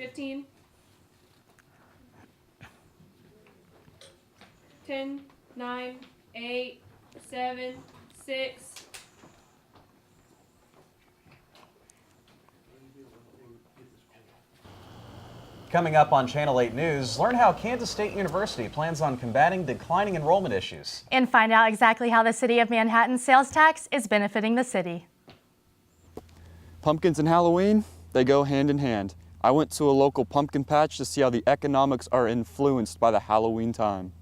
15, 10, 9, 8, 7, 6. Coming up on Channel 8 News, learn how Kansas State University plans on combating declining enrollment issues. And find out exactly how the City of Manhattan's sales tax is benefiting the city. Pumpkins and Halloween, they go hand in hand. I went to a local pumpkin patch to see how the economics are influenced by the Halloween time.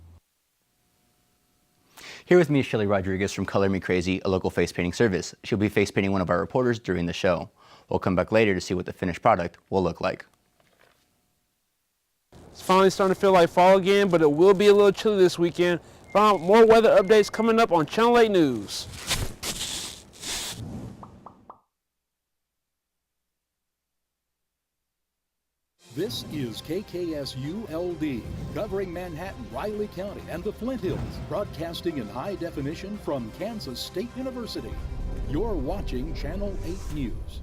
Here with me is Shelly Rodriguez from Color Me Crazy, a local face painting service. She'll be face painting one of our reporters during the show. We'll come back later to see what the finished product will look like. It's finally starting to feel like fall again, but it will be a little chilly this weekend. Find out more weather updates coming up on Channel 8 News. This is KKSU-LD, covering Manhattan, Riley County, and the Flint Hills, broadcasting in high definition from Kansas State University. You're watching Channel 8 News.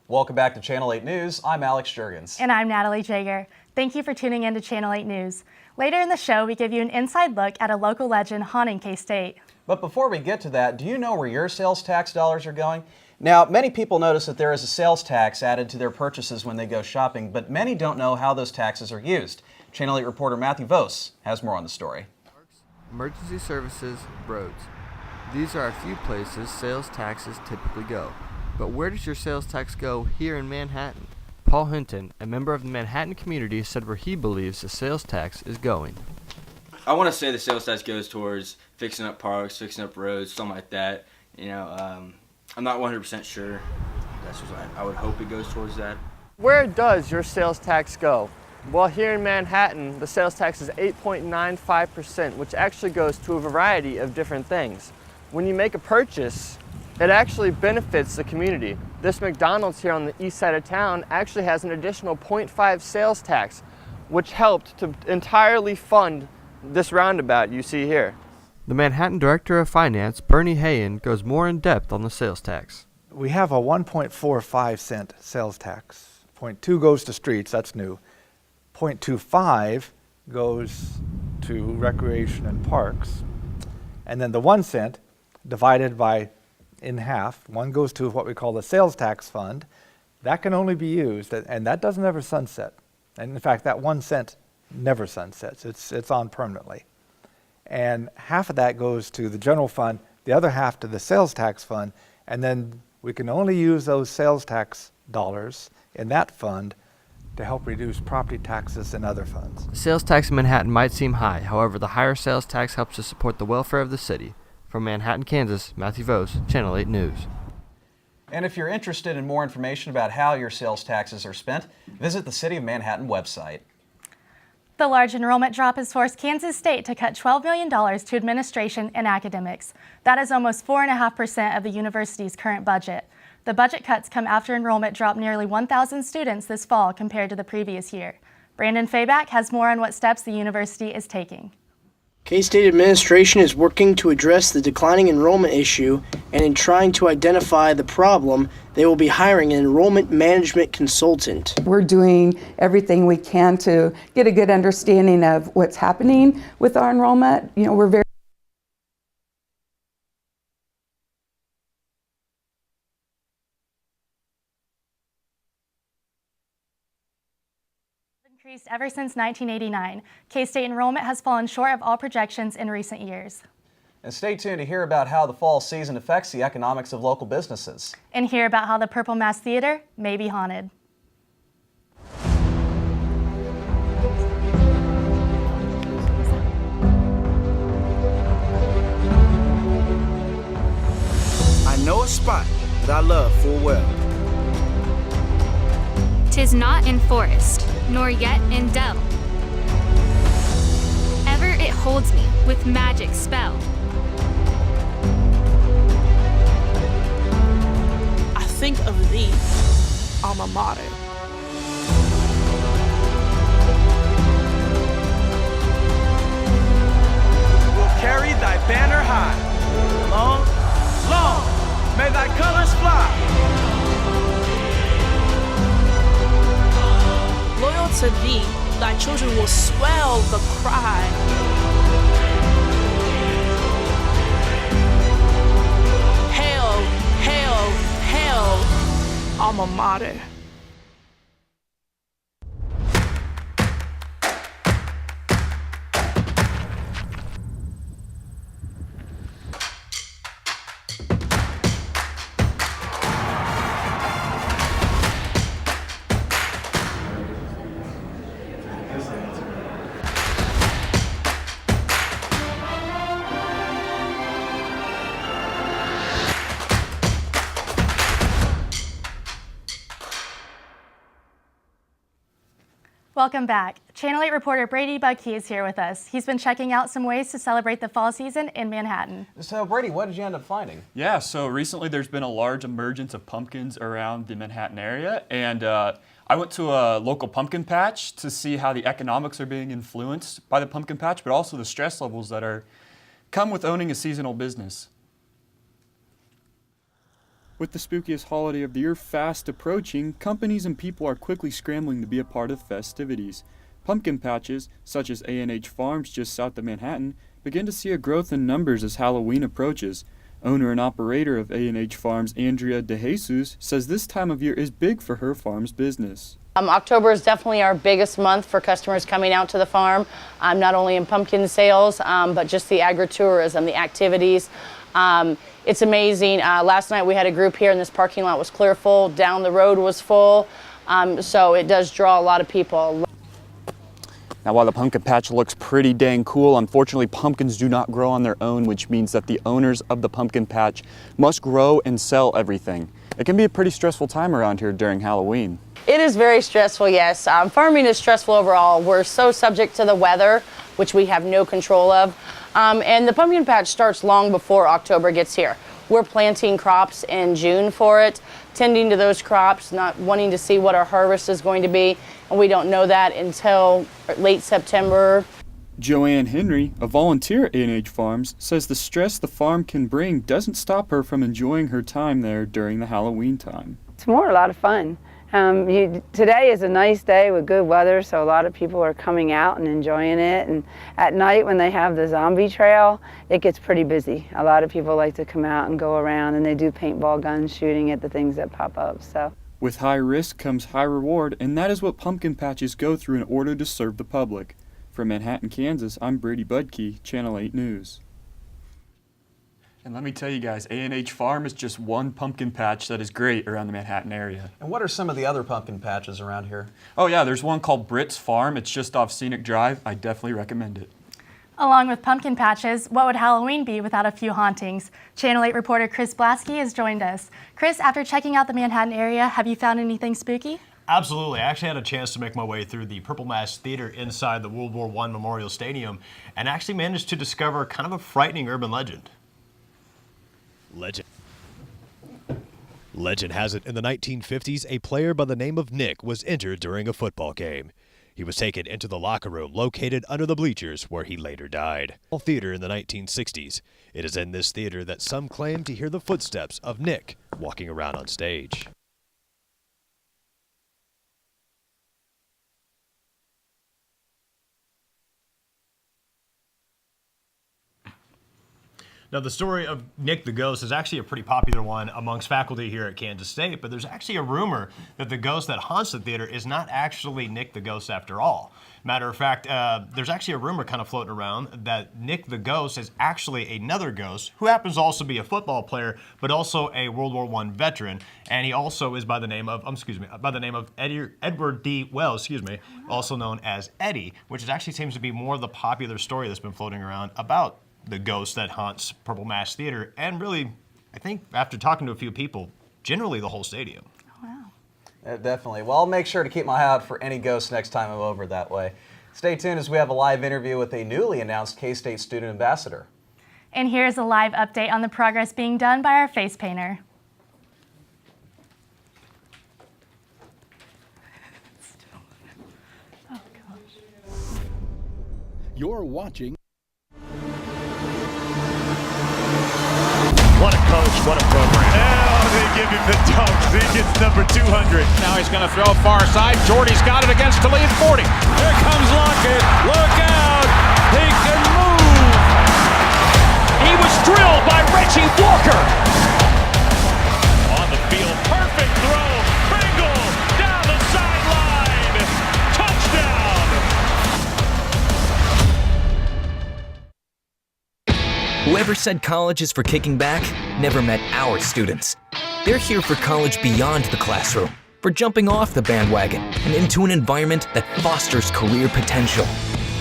Welcome back to Channel 8 News. I'm Alex Jurgens. And I'm Natalie Jager. Thank you for tuning in to Channel 8 News. Later in the show, we give you an inside look at a local legend haunting K-State. But before we get to that, do you know where your sales tax dollars are going? Now, many people notice that there is a sales tax added to their purchases when they go shopping, but many don't know how those taxes are used. Channel 8 reporter Matthew Vos has more on the story. Emergency services, roads. These are a few places sales taxes typically go. But where does your sales tax go here in Manhattan? Paul Hinton, a member of the Manhattan community, said where he believes the sales tax is going. I want to say the sales tax goes towards fixing up parks, fixing up roads, something like that. You know, I'm not 100% sure. That's just I would hope it goes towards that. Where does your sales tax go? Well, here in Manhattan, the sales tax is 8.95%, which actually goes to a variety of different things. When you make a purchase, it actually benefits the community. This McDonald's here on the east side of town actually has an additional 0.5 sales tax, which helped to entirely fund this roundabout you see here. The Manhattan Director of Finance, Bernie Hayen, goes more in depth on the sales tax. We have a 1.45 cent sales tax. 0.2 goes to streets, that's new. 0.25 goes to recreation and parks. And then the 1 cent divided by in half, one goes to what we call the sales tax fund. That can only be used, and that doesn't ever sunset. And in fact, that 1 cent never sunsets. It's on permanently. And half of that goes to the general fund, the other half to the sales tax fund, and then we can only use those sales tax dollars in that fund to help reduce property taxes and other funds. The sales tax in Manhattan might seem high, however, the higher sales tax helps to support the welfare of the city. From Manhattan, Kansas, Matthew Vos, Channel 8 News. And if you're interested in more information about how your sales taxes are spent, visit the City of Manhattan website. The large enrollment drop has forced Kansas State to cut $12 million to administration and academics. That is almost 4.5% of the university's current budget. The budget cuts come after enrollment dropped nearly 1,000 students this fall compared to the previous year. Brandon Fayback has more on what steps the university is taking. K-State administration is working to address the declining enrollment issue, and in trying to identify the problem, they will be hiring an enrollment management consultant. We're doing everything we can to get a good understanding of what's happening with our enrollment. You know, we're very increased ever since 1989. K-State enrollment has fallen short of all projections in recent years. And stay tuned to hear about how the fall season affects the economics of local businesses. And hear about how the Purple Mass Theater may be haunted. I know a spot that I love full well. 'Tis not in forest, nor yet in dell. Ever it holds me with magic spell. I think of thee, alma mater. We'll carry thy banner high. Long, long, may thy colors fly. unto thee, thy children will swell the cry. Hail, hail, hail, alma mater. Welcome back. Channel 8 reporter Brady Budke is here with us. He's been checking out some ways to celebrate the fall season in Manhattan. So Brady, what did you end up finding? Yeah, so recently there's been a large emergence of pumpkins around the Manhattan area, and I went to a local pumpkin patch to see how the economics are being influenced by the pumpkin patch, but also the stress levels that come with owning a seasonal business. With the spookiest holiday of the year fast approaching, companies and people are quickly scrambling to be a part of festivities. Pumpkin patches, such as A&H Farms just south of Manhattan, begin to see a growth in numbers as Halloween approaches. Owner and operator of A&H Farms, Andrea DeJesus, says this time of year is big for her farm's business. October is definitely our biggest month for customers coming out to the farm, not only in pumpkin sales, but just the agritourism, the activities. It's amazing. Last night we had a group here and this parking lot was clear full, down the road was full, so it does draw a lot of people. Now, while the pumpkin patch looks pretty dang cool, unfortunately pumpkins do not grow on their own, which means that the owners of the pumpkin patch must grow and sell everything. It can be a pretty stressful time around here during Halloween. It is very stressful, yes. Farming is stressful overall. We're so subject to the weather, which we have no control of. And the pumpkin patch starts long before October gets here. We're planting crops in June for it, tending to those crops, not wanting to see what our harvest is going to be, and we don't know that until late September. Joanne Henry, a volunteer at A&H Farms, says the stress the farm can bring doesn't stop her from enjoying her time there during the Halloween time. It's a lot of fun. Today is a nice day with good weather, so a lot of people are coming out and enjoying it. And at night when they have the zombie trail, it gets pretty busy. A lot of people like to come out and go around, and they do paintball gun shooting at the things that pop up. So, with high risk comes high reward, and that is what pumpkin patches go through in order to serve the public. From Manhattan, Kansas, I'm Brady Budke, Channel 8 News. And let me tell you guys, A&H Farm is just one pumpkin patch that is great around the Manhattan area. And what are some of the other pumpkin patches around here? Oh yeah, there's one called Britt's Farm. It's just off Scenic Drive. I definitely recommend it. Along with pumpkin patches, what would Halloween be without a few hauntings? Channel 8 reporter Chris Blasky has joined us. Chris, after checking out the Manhattan area, have you found anything spooky? Absolutely. I actually had a chance to make my way through the Purple Mask Theater inside the World War I Memorial Stadium and actually managed to discover kind of a frightening urban legend. Legend has it in the 1950s, a player by the name of Nick was injured during a football game. He was taken into the locker room located under the bleachers where he later died. Theater in the 1960s. It is in this theater that some claim to hear the footsteps of Nick walking around on stage. Now, the story of Nick the Ghost is actually a pretty popular one amongst faculty here at Kansas State, but there's actually a rumor that the ghost that haunts the theater is not actually Nick the Ghost after all. Matter of fact, there's actually a rumor kind of floating around that Nick the Ghost is actually another ghost who happens to also be a football player, but also a World War I veteran, and he also is by the name of Edward D. Wells, also known as Eddie, which actually seems to be more of the popular story that's been floating around about the ghost that haunts Purple Mask Theater, and really, I think after talking to a few people, generally the whole stadium. Definitely. Well, I'll make sure to keep my eye out for any ghosts next time I'm over that way. Stay tuned as we have a live interview with a newly announced K-State student ambassador. And here's a live update on the progress being done by our face painter. Oh, gosh. You're watching. What a coach, what a program. Oh, they give him the dunks. He gets number 200. Now he's going to throw far side. Jordy's got it against to lead 40. Here comes Lockett. Look out. He can move. He was drilled by Reggie Walker. On the field, perfect throw. Pringle down the sideline. Touchdown. Whoever said college is for kicking back never met our students. They're here for college beyond the classroom, for jumping off the bandwagon and into an environment that fosters career potential.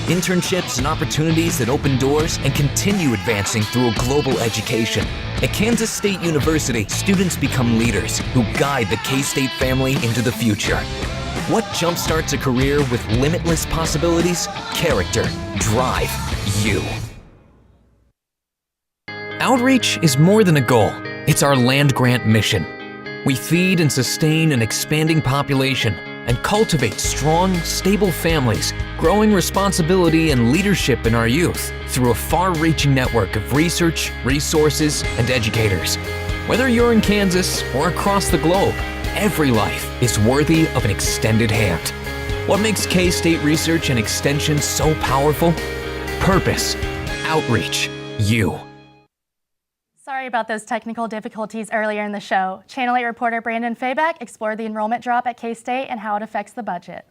Internships and opportunities that open doors and continue advancing through a global education. At Kansas State University, students become leaders who guide the K-State family into the future. What jumpstarts a career with limitless possibilities? Character, drive, you. Outreach is more than a goal. It's our land-grant mission. We feed and sustain an expanding population and cultivate strong, stable families, growing responsibility and leadership in our youth through a far-reaching network of research, resources, and educators. Whether you're in Kansas or across the globe, every life is worthy of an extended hand. What makes K-State Research and Extension so powerful? Purpose, outreach, you. Sorry about those technical difficulties earlier in the show. Channel 8 reporter Brandon Fayback explored the enrollment drop at K-State and how it affects the budget.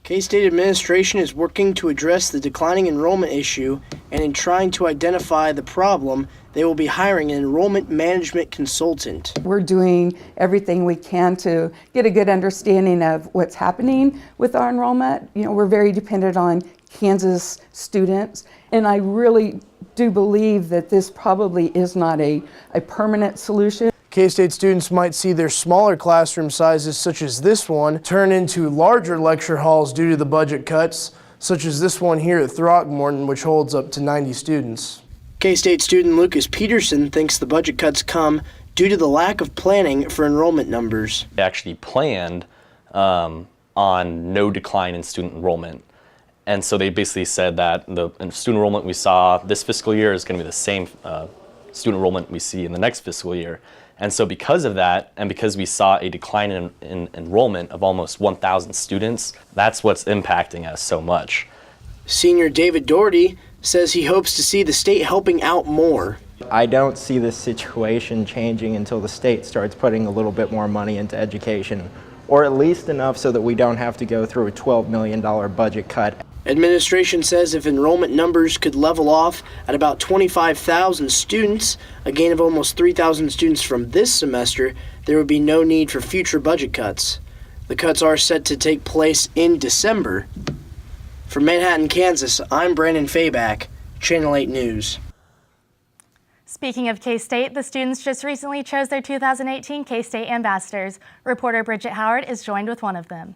K-State administration is working to address the declining enrollment issue, and in trying to identify the problem, they will be hiring an enrollment management consultant. We're doing everything we can to get a good understanding of what's happening with our enrollment. You know, we're very dependent on Kansas students, and I really do believe that this probably is not a permanent solution. K-State students might see their smaller classroom sizes, such as this one, turn into larger lecture halls due to the budget cuts, such as this one here at Throckmorton, which holds up to 90 students. K-State student Lucas Peterson thinks the budget cuts come due to the lack of planning for enrollment numbers. They actually planned on no decline in student enrollment. And so they basically said that the student enrollment we saw this fiscal year is going to be the same student enrollment we see in the next fiscal year. And so because of that, and because we saw a decline in enrollment of almost 1,000 students, that's what's impacting us so much. Senior David Doherty says he hopes to see the state helping out more. I don't see this situation changing until the state starts putting a little bit more money into education, or at least enough so that we don't have to go through a $12 million budget cut. Administration says if enrollment numbers could level off at about 25,000 students, a gain of almost 3,000 students from this semester, there would be no need for future budget cuts. The cuts are set to take place in December. From Manhattan, Kansas, I'm Brandon Fayback, Channel 8 News. Speaking of K-State, the students just recently chose their 2018 K-State ambassadors. Reporter Bridget Howard is joined with one of them.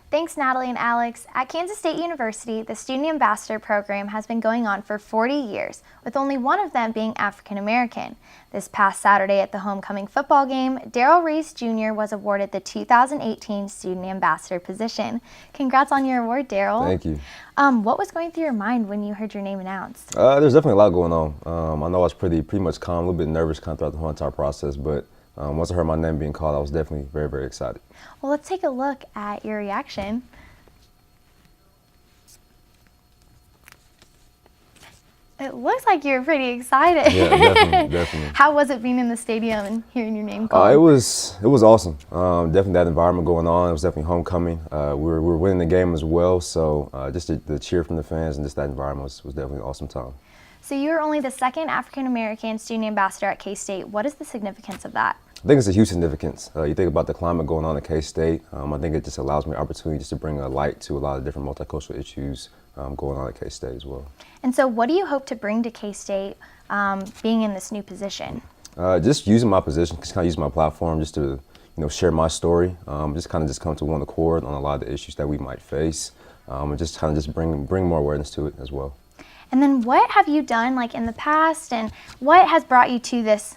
Thanks, Natalie and Alex. At Kansas State University, the Student Ambassador Program has been going on for 40 years, with only one of them being African American. This past Saturday at the homecoming football game, Darrell Reese Jr. was awarded the 2018 Student Ambassador position. Congrats on your award, Darrell. Thank you. What was going through your mind when you heard your name announced? There's definitely a lot going on. I know I was pretty much calm, a little bit nervous kind of throughout the whole entire process, but once I heard my name being called, I was definitely very, very excited. Well, let's take a look at your reaction. It looks like you're pretty excited. Yeah, definitely. How was it being in the stadium and hearing your name called? It was awesome. Definitely that environment going on. It was definitely homecoming. We were winning the game as well, so just the cheer from the fans and just that environment was definitely an awesome time. So you are only the second African American student ambassador at K-State. What is the significance of that? I think it's a huge significance. You think about the climate going on at K-State. I think it just allows me an opportunity just to bring a light to a lot of different multicultural issues going on at K-State as well. And so what do you hope to bring to K-State being in this new position? Just using my position, just kind of using my platform just to share my story, just come to one accord on a lot of the issues that we might face, and just bring more awareness to it as well. And then what have you done like in the past, and what has brought you to this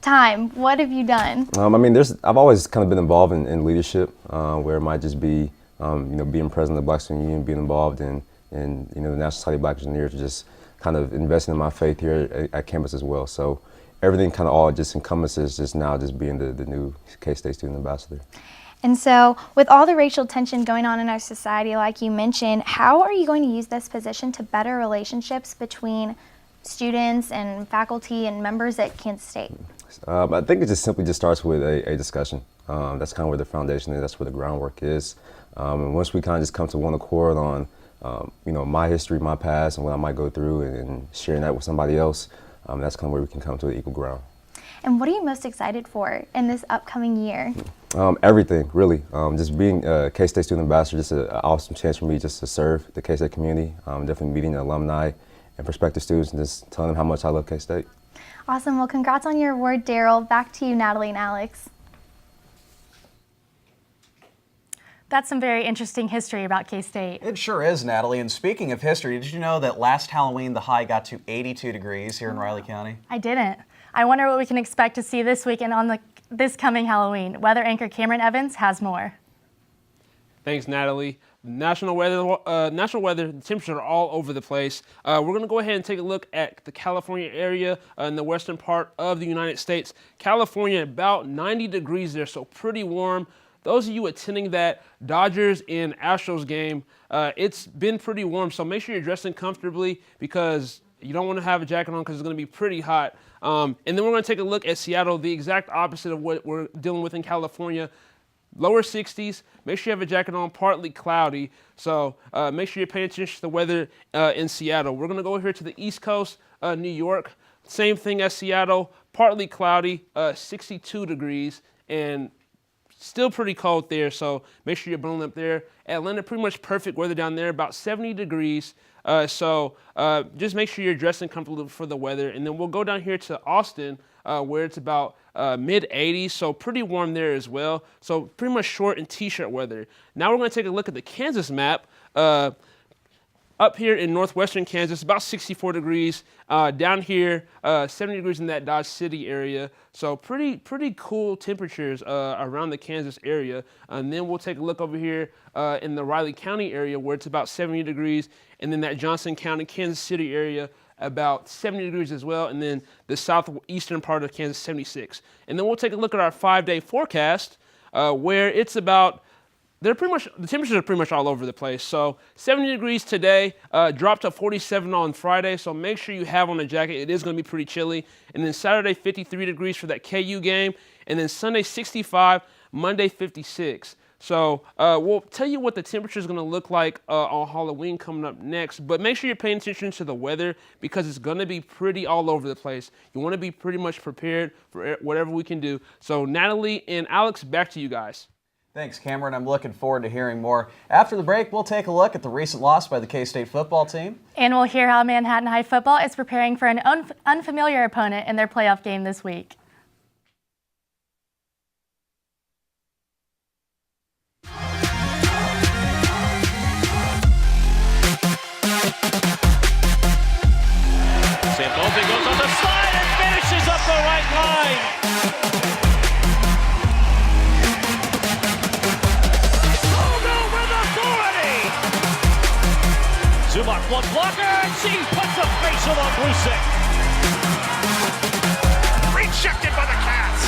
time? What have you done? I've always kind of been involved in leadership, where it might just be being president of the Black Student Union, being involved in the National Society of Black Engineers, just kind of investing in my faith here at campus as well. So everything kind of all just encompasses just now just being the new K-State student ambassador. And so, with all the racial tension going on in our society, like you mentioned, how are you going to use this position to better relationships between students and faculty and members at Kansas State? I think it just simply just starts with a discussion. That's kind of where the foundation is. That's where the groundwork is. And once we kind of just come to one accord on, my history, my past, and what I might go through, and sharing that with somebody else, that's kind of where we can come to an equal ground. And what are you most excited for in this upcoming year? Everything, really. Just being a K-State student ambassador, just an awesome chance for me just to serve the K-State community. Definitely meeting the alumni and prospective students and just telling them how much I love K-State. Awesome. Well, congrats on your award, Daryl. Back to you, Natalie and Alex. That's some very interesting history about K-State. It sure is, Natalie. And speaking of history, did you know that last Halloween the high got to 82 degrees here in Riley County? I didn't. I wonder what we can expect to see this weekend on this coming Halloween. Weather anchor Cameron Evans has more. Thanks, Natalie. National weather, the temperatures are all over the place. We're going to go ahead and take a look at the California area in the western part of the United States. California, about 90 degrees there, so pretty warm. Those of you attending that Dodgers and Astros game, it's been pretty warm, so make sure you're dressing comfortably because you don't want to have a jacket on because it's going to be pretty hot. And then we're going to take a look at Seattle, the exact opposite of what we're dealing with in California. Lower 60s, make sure you have a jacket on, partly cloudy. So make sure you're paying attention to the weather in Seattle. We're going to go here to the East Coast, New York. Same thing as Seattle, partly cloudy, 62 degrees, and still pretty cold there. So make sure you're bundling up there. Atlanta, pretty much perfect weather down there, about 70 degrees. So just make sure you're dressing comfortably for the weather. And then we'll go down here to Austin, where it's about mid-80s, so pretty warm there as well. So pretty much short and t-shirt weather. Now we're going to take a look at the Kansas map. Up here in northwestern Kansas, about 64 degrees. Down here, 70 degrees in that Dodge City area. So pretty cool temperatures around the Kansas area. And then we'll take a look over here in the Riley County area where it's about 70 degrees. And then that Johnson County, Kansas City area, about 70 degrees as well. And then the southeastern part of Kansas, 76. And then we'll take a look at our 5-day forecast where it's about the temperatures are pretty much all over the place. So 70 degrees today, dropped to 47 on Friday. So make sure you have on a jacket. It is going to be pretty chilly. And then Saturday, 53 degrees for that KU game. And then Sunday, 65, Monday, 56. So we'll tell you what the temperature is going to look like on Halloween coming up next. But make sure you're paying attention to the weather because it's going to be pretty all over the place. You want to be pretty much prepared for whatever we can do. So Natalie and Alex, back to you guys. Thanks, Cameron. I'm looking forward to hearing more. After the break, we'll take a look at the recent loss by the K-State football team. And we'll hear how Manhattan High football is preparing for an unfamiliar opponent in their playoff game this week. Sandoval goes on the slide and finishes up the right line. Zumock, one blocker, and she puts a facial on Blusick. Rejected by the Cats.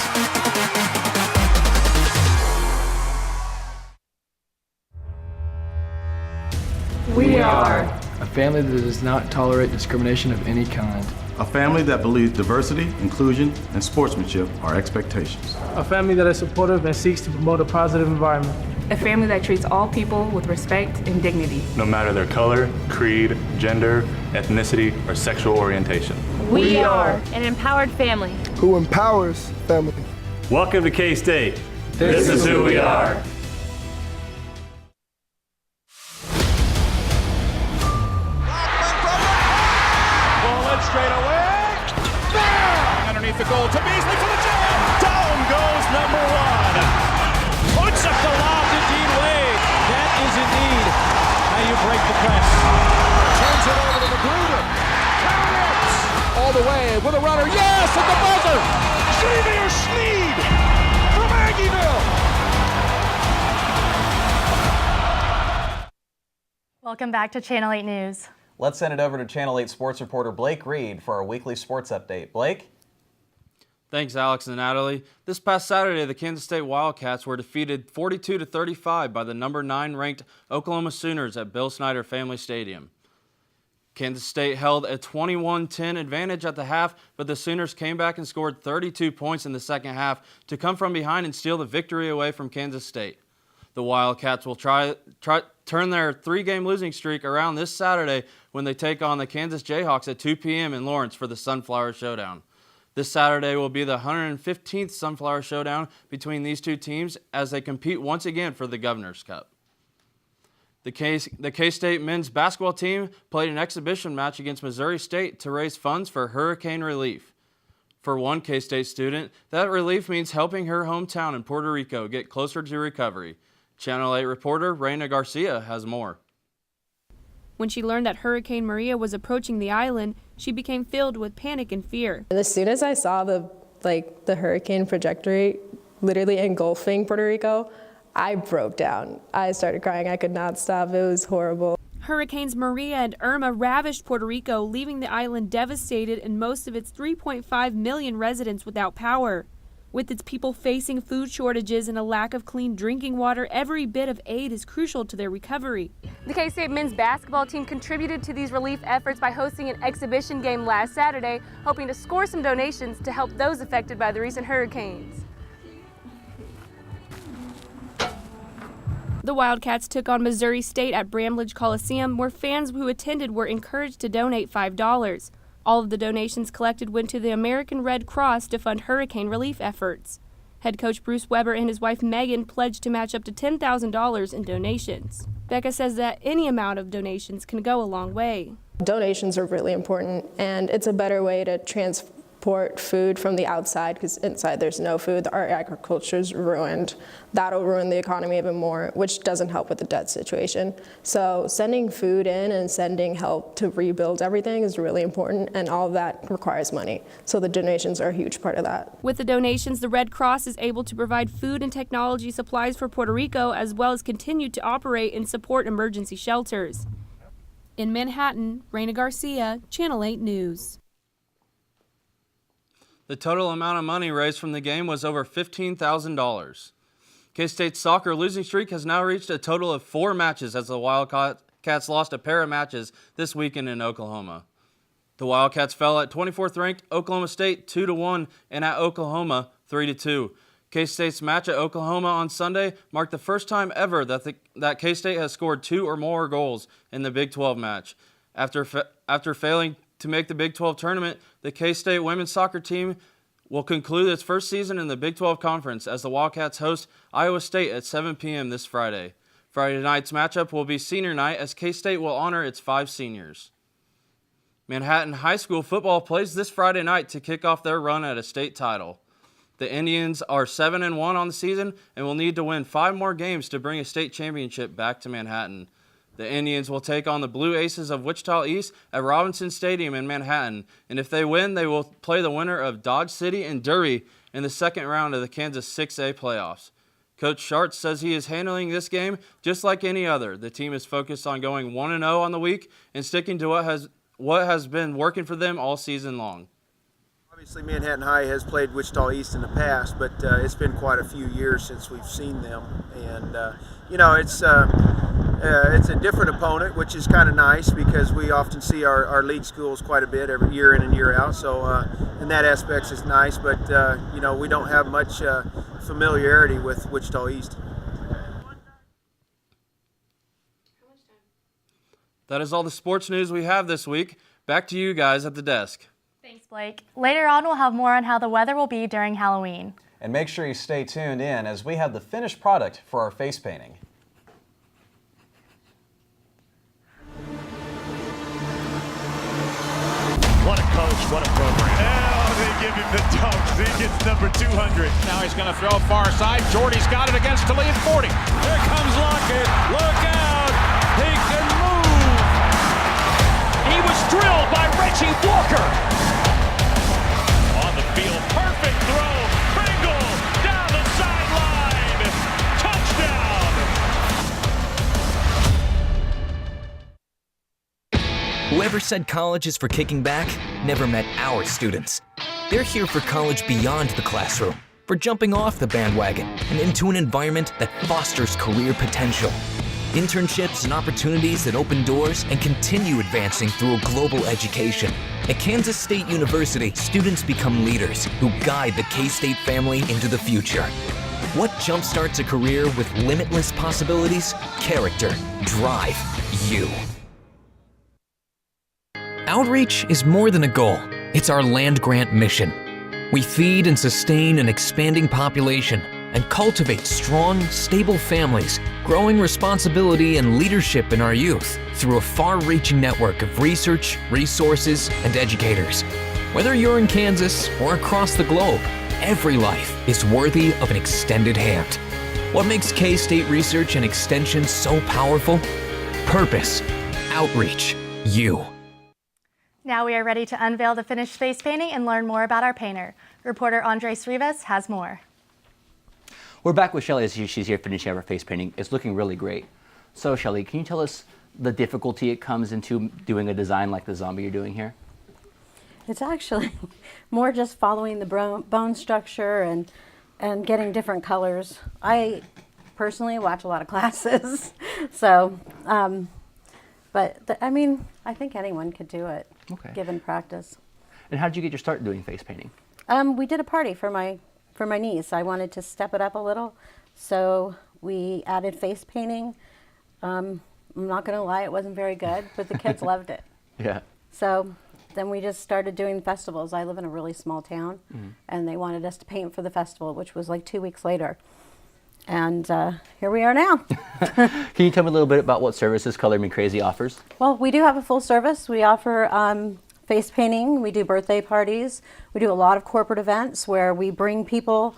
We are a family that does not tolerate discrimination of any kind. A family that believes diversity, inclusion, and sportsmanship are expectations. A family that is supportive and seeks to promote a positive environment. A family that treats all people with respect and dignity. No matter their color, creed, gender, ethnicity, or sexual orientation. We are an empowered family. Who empowers family. Welcome to K-State. This is who we are. Ball in straight away. Bang! Underneath the goal to Beasley for the jam. Down goes number one. Puts up the lob to Dean Wade. That is indeed how you break the press. Turns it over to Magruder. Counts all the way with a runner. Yes, at the buzzer. Xavier Schneed from Aggieville. Welcome back to Channel 8 News. Let's send it over to Channel 8 sports reporter Blake Reed for our weekly sports update. Blake? Thanks, Alex and Natalie. This past Saturday, the Kansas State Wildcats were defeated 42-35 by the number 9 ranked Oklahoma Sooners at Bill Snyder Family Stadium. Kansas State held a 21-10 advantage at the half, but the Sooners came back and scored 32 points in the second half to come from behind and steal the victory away from Kansas State. The Wildcats will try turn their 3-game losing streak around this Saturday when they take on the Kansas Jayhawks at 2 p.m. in Lawrence for the Sunflower Showdown. This Saturday will be the 115th Sunflower Showdown between these two teams as they compete once again for the Governor's Cup. The K-State men's basketball team played an exhibition match against Missouri State to raise funds for hurricane relief. For one K-State student, that relief means helping her hometown in Puerto Rico get closer to recovery. Channel 8 reporter Reina Garcia has more. When she learned that Hurricane Maria was approaching the island, she became filled with panic and fear. As soon as I saw the hurricane trajectory literally engulfing Puerto Rico, I broke down. I started crying. I could not stop. It was horrible. Hurricanes Maria and Irma ravaged Puerto Rico, leaving the island devastated and most of its 3.5 million residents without power. With its people facing food shortages and a lack of clean drinking water, every bit of aid is crucial to their recovery. The K-State men's basketball team contributed to these relief efforts by hosting an exhibition game last Saturday, hoping to score some donations to help those affected by the recent hurricanes. The Wildcats took on Missouri State at Bramlage Coliseum, where fans who attended were encouraged to donate $5. All of the donations collected went to the American Red Cross to fund hurricane relief efforts. Head coach Bruce Weber and his wife Megan pledged to match up to $10,000 in donations. Becca says that any amount of donations can go a long way. Donations are really important, and it's a better way to transport food from the outside, because inside there's no food. Our agriculture's ruined. That'll ruin the economy even more, which doesn't help with the debt situation. So sending food in and sending help to rebuild everything is really important, and all of that requires money. So the donations are a huge part of that. With the donations, the Red Cross is able to provide food and technology supplies for Puerto Rico, as well as continue to operate and support emergency shelters. In Manhattan, Reina Garcia, Channel 8 News. The total amount of money raised from the game was over $15,000. K-State's soccer losing streak has now reached a total of 4 matches as the Wildcats lost a pair of matches this weekend in Oklahoma. The Wildcats fell at 24th ranked Oklahoma State 2-1 and at Oklahoma 3-2. K-State's match at Oklahoma on Sunday marked the first time ever that K-State has scored 2 or more goals in the Big 12 match. After failing to make the Big 12 tournament, the K-State women's soccer team will conclude its first season in the Big 12 Conference as the Wildcats host Iowa State at 7 p.m. this Friday. Friday night's matchup will be senior night as K-State will honor its 5 seniors. Manhattan High School football plays this Friday night to kick off their run at a state title. The Indians are 7-1 on the season and will need to win 5 more games to bring a state championship back to Manhattan. The Indians will take on the Blue Aces of Wichita East at Robinson Stadium in Manhattan, and if they win, they will play the winner of Dodge City and Derby in the second round of the Kansas 6A playoffs. Coach Schartz says he is handling this game just like any other. The team is focused on going 1-0 on the week and sticking to what has been working for them all season long. Obviously, Manhattan High has played Wichita East in the past, but it's been quite a few years since we've seen them. And, it's a different opponent, which is kind of nice because we often see our league schools quite a bit every year in and year out. So in that aspect, it's nice, but, we don't have much familiarity with Wichita East. That is all the sports news we have this week. Back to you guys at the desk. Thanks, Blake. Later on, we'll have more on how the weather will be during Halloween. And make sure you stay tuned in as we have the finished product for our face painting. What a coach, what a program. Oh, they give him the dunks. He gets number 200. Now he's going to throw far side. Jordy's got it against to lead 40. Here comes Lockett. Look out. He can move. He was drilled by Reggie Walker. On the field, perfect throw. Pringle down the sideline. Touchdown. Whoever said college is for kicking back never met our students. They're here for college beyond the classroom, for jumping off the bandwagon and into an environment that fosters career potential. Internships and opportunities that open doors and continue advancing through a global education. At Kansas State University, students become leaders who guide the K-State family into the future. What jumpstarts a career with limitless possibilities? Character, drive, you. Outreach is more than a goal. It's our land-grant mission. We feed and sustain an expanding population and cultivate strong, stable families, growing responsibility and leadership in our youth through a far-reaching network of research, resources, and educators. Whether you're in Kansas or across the globe, every life is worthy of an extended hand. What makes K-State Research and Extension so powerful? Purpose, outreach, you. Now we are ready to unveil the finished face painting and learn more about our painter. Reporter Andres Rivas has more. We're back with Shelly as she's here finishing up her face painting. It's looking really great. So Shelly, can you tell us the difficulty it comes into doing a design like the zombie you're doing here? It's actually more just following the bone structure and getting different colors. I personally watch a lot of classes, so, I mean, I think anyone could do it, given practice. And how did you get your start doing face painting? We did a party for my niece. I wanted to step it up a little, so we added face painting. I'm not going to lie, it wasn't very good, but the kids loved it. Yeah. So then we just started doing festivals. I live in a really small town, and they wanted us to paint for the festival, which was like 2 weeks later. And here we are now. Can you tell me a little bit about what services Color Me Crazy offers? Well, we do have a full service. We offer face painting, we do birthday parties, we do a lot of corporate events where we bring people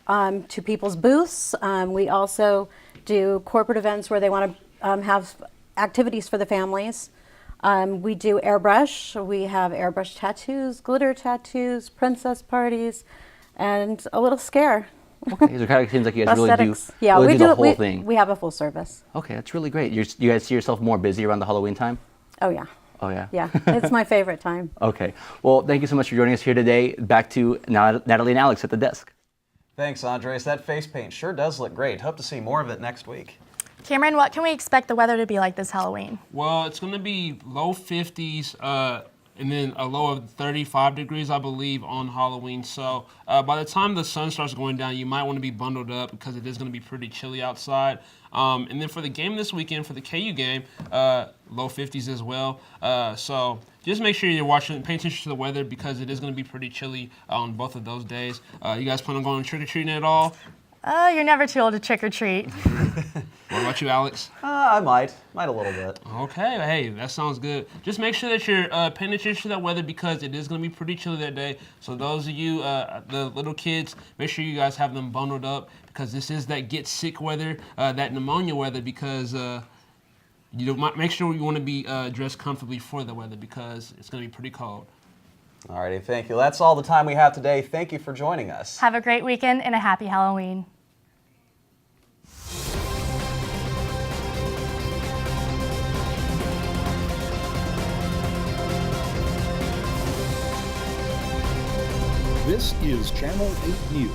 to people's booths. We also do corporate events where they want to have activities for the families. We do airbrush. We have airbrush tattoos, glitter tattoos, princess parties, and a little scare. Okay, so it kind of seems like you guys really do, yeah, really we do the whole thing. We have a full service. Okay, that's really great. You guys see yourself more busy around the Halloween time? Oh, yeah. Oh, yeah? Yeah, it's my favorite time. Okay. Well, thank you so much for joining us here today. Back to Natalie and Alex at the desk. Thanks, Andres. That face paint sure does look great. Hope to see more of it next week. Cameron, what can we expect the weather to be like this Halloween? Well, it's going to be low 50s and then a low of 35 degrees, I believe, on Halloween. So by the time the sun starts going down, you might want to be bundled up because it is going to be pretty chilly outside. And then for the game this weekend, for the KU game, low 50s as well. So just make sure you're paying attention to the weather because it is going to be pretty chilly on both of those days. You guys plan on going trick-or-treating at all? You're never too old to trick or treat. What about you, Alex? I might a little bit. Okay, hey, that sounds good. Just make sure that you're paying attention to that weather because it is going to be pretty chilly that day. So those of you, the little kids, make sure you guys have them bundled up because this is that get sick weather, that pneumonia weather because make sure you want to be dressed comfortably for the weather because it's going to be pretty cold. Alrighty, thank you. That's all the time we have today. Thank you for joining us. Have a great weekend and a happy Halloween. This is Channel 8 News.